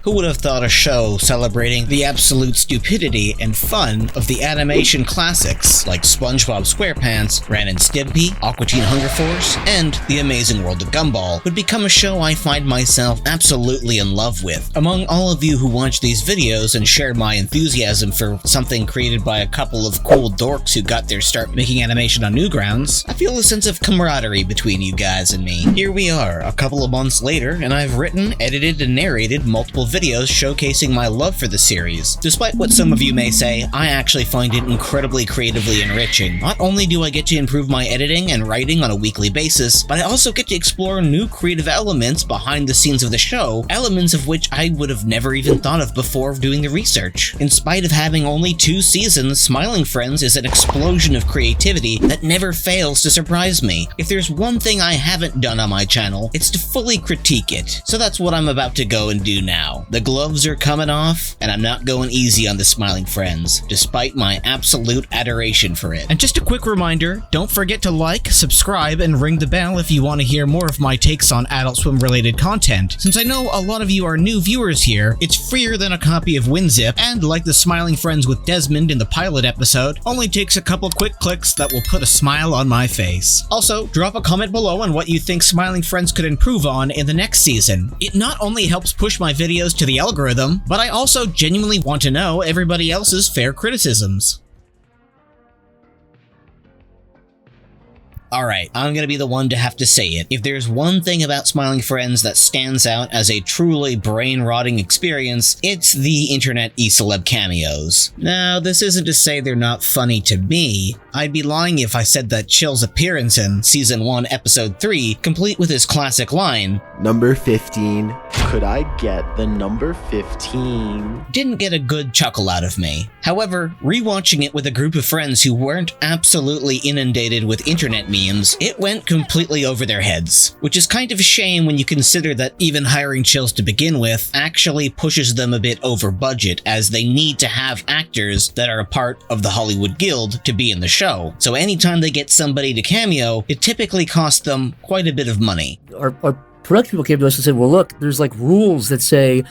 Who would have thought a show celebrating the absolute stupidity and fun of the animation classics like SpongeBob SquarePants, Ren and Stimpy, Aqua Teen Hunger Force, and The Amazing World of Gumball would become a show I find myself absolutely in love with. Among all of you who watch these videos and share my enthusiasm for something created by a couple of cool dorks who got their start making animation on Newgrounds, I feel a sense of camaraderie between you guys and me. Here we are, a couple of months later, and I've written, edited, and narrated multiple videos showcasing my love for the series. Despite what some of you may say, I actually find it incredibly creatively enriching. Not only do I get to improve my editing and writing on a weekly basis, but I also get to explore new creative elements behind the scenes of the show, elements of which I would have never even thought of before doing the research. In spite of having only 2 seasons, Smiling Friends is an explosion of creativity that never fails to surprise me. If there's one thing I haven't done on my channel, it's to fully critique it. So that's what I'm about to go and do now. The gloves are coming off, and I'm not going easy on the Smiling Friends, despite my absolute adoration for it. And just a quick reminder, don't forget to like, subscribe, and ring the bell if you want to hear more of my takes on Adult Swim related content. Since I know a lot of you are new viewers here, it's freer than a copy of WinZip, and like the Smiling Friends with Desmond in the pilot episode, only takes a couple quick clicks that will put a smile on my face. Also, drop a comment below on what you think Smiling Friends could improve on in the next season. It not only helps push my videos to the algorithm, but I also genuinely want to know everybody else's fair criticisms. Alright, I'm gonna be the one to have to say it. If there's one thing about Smiling Friends that stands out as a truly brain-rotting experience, it's the internet e-celeb cameos. Now, this isn't to say they're not funny to me. I'd be lying if I said that Chill's appearance in Season 1, Episode 3, complete with his classic line, "Number 15, could I get the number 15? Didn't get a good chuckle out of me. However, rewatching it with a group of friends who weren't absolutely inundated with internet memes, it went completely over their heads. Which is kind of a shame when you consider that even hiring Chills to begin with actually pushes them a bit over budget, as they need to have actors that are a part of the Hollywood Guild to be in the show. So anytime they get somebody to cameo, it typically costs them quite a bit of money. Our production people came to us and said, well, look, there's like rules that say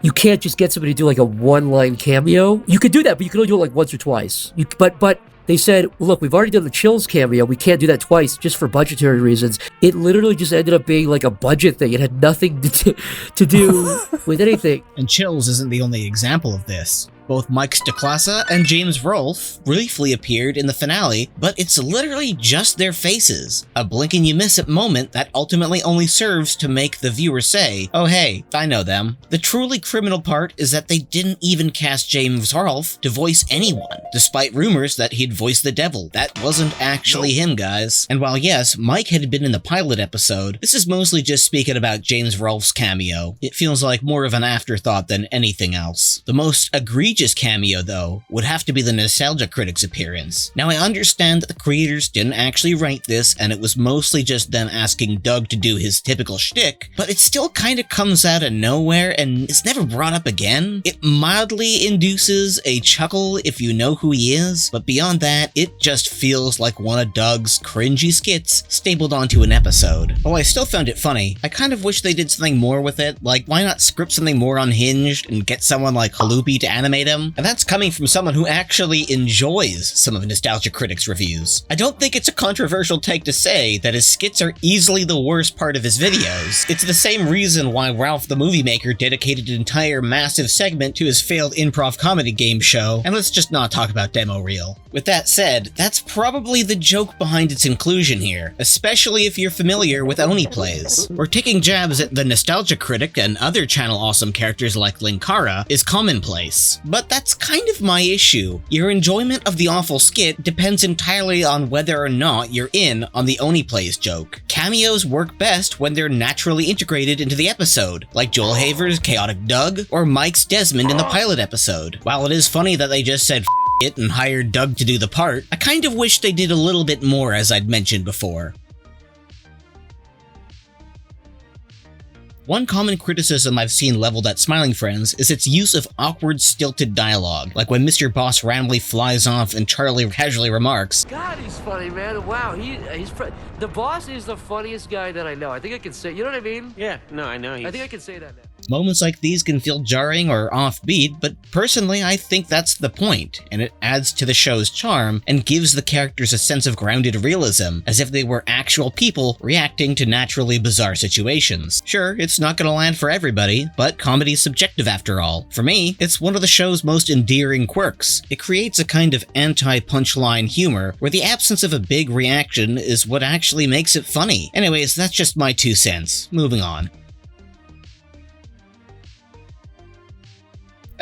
you can't just get somebody to do like a one-line cameo. You could do that, but you can only do it like once or twice. But they said, well, look, we've already done the Chills cameo. We can't do that twice just for budgetary reasons. It literally just ended up being like a budget thing. It had nothing to do with anything. And Chills isn't the only example of this. Both Mike Stacklasa and James Rolfe briefly appeared in the finale, but it's literally just their faces. A blink and you miss it moment that ultimately only serves to make the viewer say, oh hey, I know them. The truly criminal part is that they didn't even cast James Rolfe to voice anyone, despite rumors that he'd voice the devil. That wasn't actually him, guys. And while yes, Mike had been in the pilot episode, this is mostly just speaking about James Rolfe's cameo. It feels like more of an afterthought than anything else. The most egregious cameo, though, would have to be the Nostalgia Critic's appearance. Now, I understand that the creators didn't actually write this, and it was mostly just them asking Doug to do his typical shtick, but it still kind of comes out of nowhere, and it's never brought up again. It mildly induces a chuckle if you know who he is, but beyond that, it just feels like one of Doug's cringy skits stapled onto an episode. While I still found it funny, I kind of wish they did something more with it. Like, why not script something more unhinged and get someone like Halupi to animate him? And that's coming from someone who actually enjoys some of Nostalgia Critic's reviews. I don't think it's a controversial take to say that his skits are easily the worst part of his videos. It's the same reason why Ralph the Movie Maker dedicated an entire massive segment to his failed improv comedy game show, and let's just not talk about Demo Reel. With that said, that's probably the joke behind its inclusion here, especially if you're familiar with Oni Plays. Where taking jabs at the Nostalgia Critic and other channel awesome characters like Linkara is commonplace. But that's kind of my issue. Your enjoyment of the awful skit depends entirely on whether or not you're in on the Oni Plays joke. Cameos work best when they're naturally integrated into the episode, like Joel Haver's Chaotic Doug or Mike's Desmond in the pilot episode. While it is funny that they just said it and hired Doug to do the part, I kind of wish they did a little bit more, as I'd mentioned before. One common criticism I've seen leveled at Smiling Friends is its use of awkward, stilted dialogue, like when Mr. Boss randomly flies off and Charlie casually remarks, God, he's funny, man. Wow, the boss is the funniest guy that I know. I think I can say, you know what I mean? Yeah, no, I know. I think I can say that now. Moments like these can feel jarring or offbeat, but personally I think that's the point, and it adds to the show's charm and gives the characters a sense of grounded realism, as if they were actual people reacting to naturally bizarre situations. Sure, it's not gonna land for everybody, but comedy's subjective after all. For me, it's one of the show's most endearing quirks. It creates a kind of anti-punchline humor, where the absence of a big reaction is what actually makes it funny. Anyways, that's just my 2 cents. Moving on.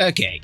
Okay,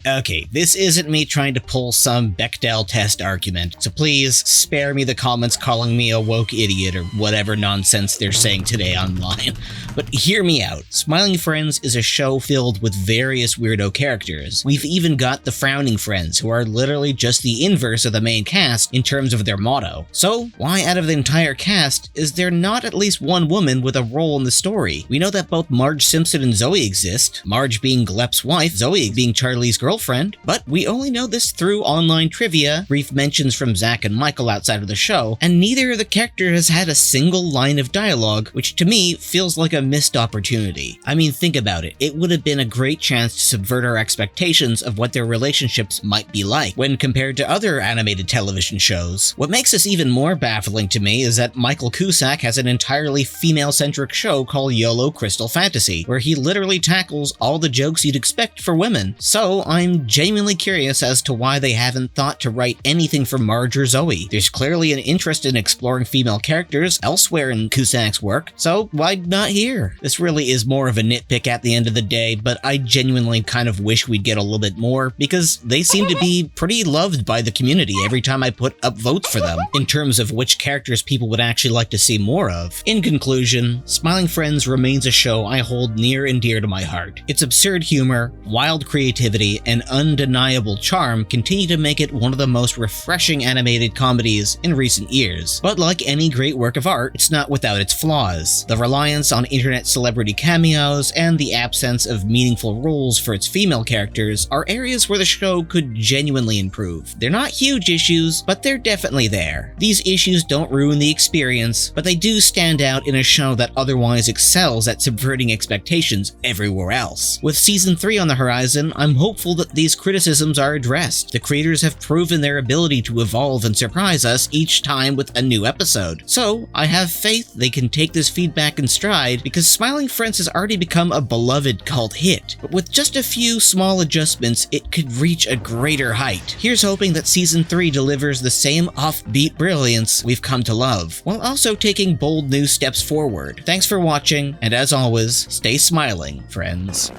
this isn't me trying to pull some Bechdel test argument, so please spare me the comments calling me a woke idiot or whatever nonsense they're saying today online. But hear me out. Smiling Friends is a show filled with various weirdo characters. We've even got the Frowning Friends, who are literally just the inverse of the main cast in terms of their motto. So why out of the entire cast is there not at least one woman with a role in the story? We know that both Marge Simpson and Zoe exist, Marge being Glep's wife, Zoe being Charlie's girlfriend, but we only know this through online trivia, brief mentions from Zach and Michael outside of the show, and neither of the characters has had a single line of dialogue, which to me feels like a missed opportunity. I mean, think about it. It would have been a great chance to subvert our expectations of what their relationships might be like when compared to other animated television shows. What makes this even more baffling to me is that Michael Cusack has an entirely female-centric show called YOLO Crystal Fantasy, where he literally tackles all the jokes you'd expect for women. So I'm genuinely curious as to why they haven't thought to write anything for Marge or Zoe. There's clearly an interest in exploring female characters elsewhere in Cusack's work, so why not here? This really is more of a nitpick at the end of the day, but I genuinely kind of wish we'd get a little bit more, because they seem to be pretty loved by the community every time I put up votes for them, in terms of which characters people would actually like to see more of. In conclusion, Smiling Friends remains a show I hold near and dear to my heart. Its absurd humor, wild creativity, and undeniable charm continue to make it one of the most refreshing animated comedies in recent years. But like any great work of art, it's not without its flaws. The reliance on internet celebrity cameos and the absence of meaningful roles for its female characters are areas where the show could genuinely improve. They're not huge issues, but they're definitely there. These issues don't ruin the experience, but they do stand out in a show that otherwise excels at subverting expectations everywhere else. With season 3 on the horizon, I'm hopeful that these criticisms are addressed. The creators have proven their ability to evolve and surprise us each time with a new episode. So I have faith they can take this feedback in stride, because Smiling Friends has already become a beloved cult hit. But with just a few small adjustments, it could reach a greater height. Here's hoping that season 3 delivers the same offbeat brilliance we've come to love, while also taking bold new steps forward. Thanks for watching, and as always, stay smiling, friends.